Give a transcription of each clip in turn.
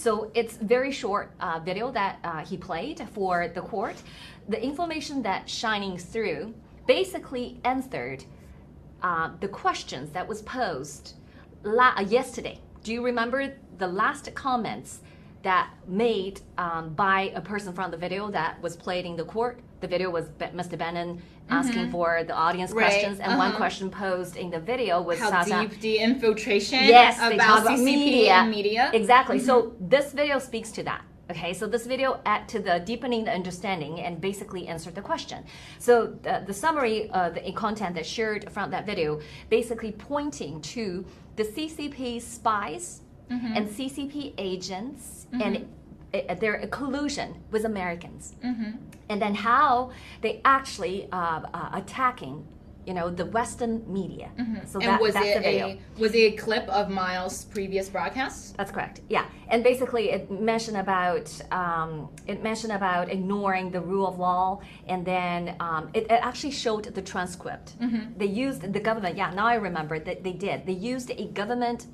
So it's very short video that he played for the court. The information that's shining through basically answered the questions that was posed yesterday. Do you remember the last comments that made by a person from the video that was played in the court? The video was Mr. Bannon asking for the audience questions, and one question posed in the video was how deep the infiltration about CCP and media. Exactly. So this video speaks to that. Okay, so this video add to the deepening the understanding and basically answered the question. So the summary, the content that shared from that video, basically pointing to the CCP spies and CCP agents and their collusion with Americans, and then how they actually attacking, the Western media. So that's the video. Was it a clip of Miles' previous broadcasts? That's correct. Yeah, and basically it mentioned about ignoring the rule of law, and then it actually showed the transcript. They used the government. Yeah, now I remember that they did. They used a government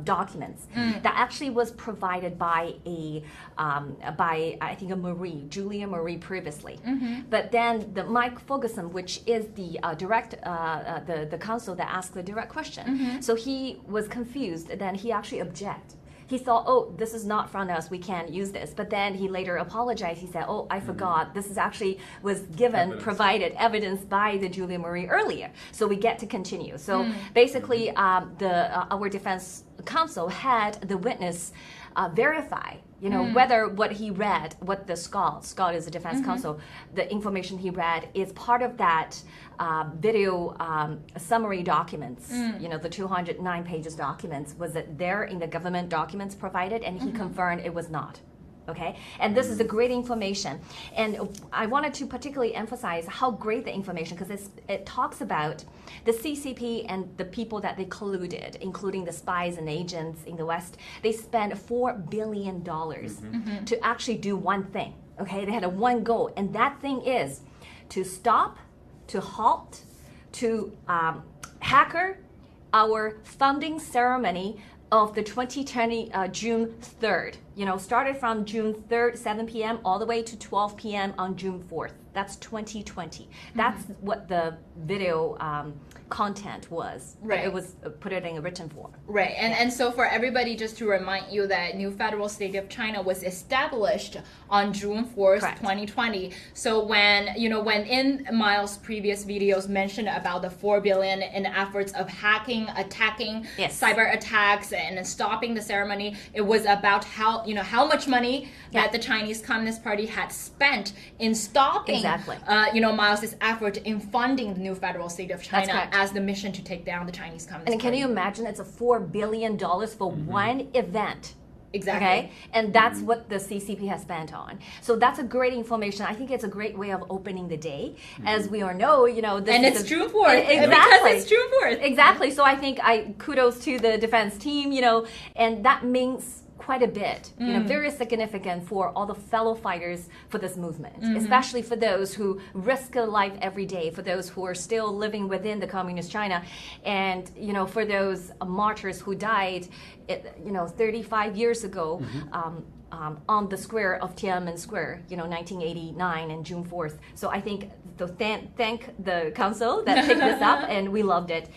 documents that actually was provided by I think Julia Marie previously. But then the Mike Ferguson, which is the the counsel that asked the direct question, so he was confused. Then he actually objected. He thought, oh, this is not from us, we can't use this. But then he later apologized. He said, oh, I forgot. This is actually was provided evidence by the Julia Marie earlier. So we get to continue. So basically, our defense counsel had the witness verify, whether what he read, what the Scott is a defense counsel, the information he read is part of that video summary documents, the 209 pages documents, was it there in the government documents provided, and he confirmed it was not. Okay, and this is a great information, and I wanted to particularly emphasize how great the information, because it talks about the CCP and the people that they colluded, including the spies and agents in the West. They spent $4 billion to actually do one thing. Okay, they had one goal, and that thing is to stop, to halt, to hacker our founding ceremony of the 2020 June 3rd. Started from June 3rd, 7 p.m. all the way to 12 p.m. on June 4th. That's 2020. That's what the video content was. Right. It was put it in a written form. Right. And so for everybody, just to remind you that new federal state of China was established on June 4th, Correct. 2020. So when in Miles' previous videos mentioned about the $4 billion in efforts of hacking, attacking, cyber attacks, and stopping the ceremony, it was about how much money that the Chinese Communist Party had spent in stopping Miles' effort in funding the new federal state of China as the mission to take down the Chinese Communist Party. And can you imagine, it's a $4 billion for one event. Exactly. Okay, and that's what the CCP has spent on. So that's a great information. I think it's a great way of opening the day. As we all know, this and is it's June 4th. Exactly. Because it's June 4th. Exactly. So I think kudos to the defense team, and that means quite a bit, very significant for all the fellow fighters for this movement, especially for those who risk their life every day, for those who are still living within the communist China, and for those martyrs who died, 35 years ago on the square of Tiananmen Square, 1989 and June 4th. So I think thank the council that picked this up, and we loved it.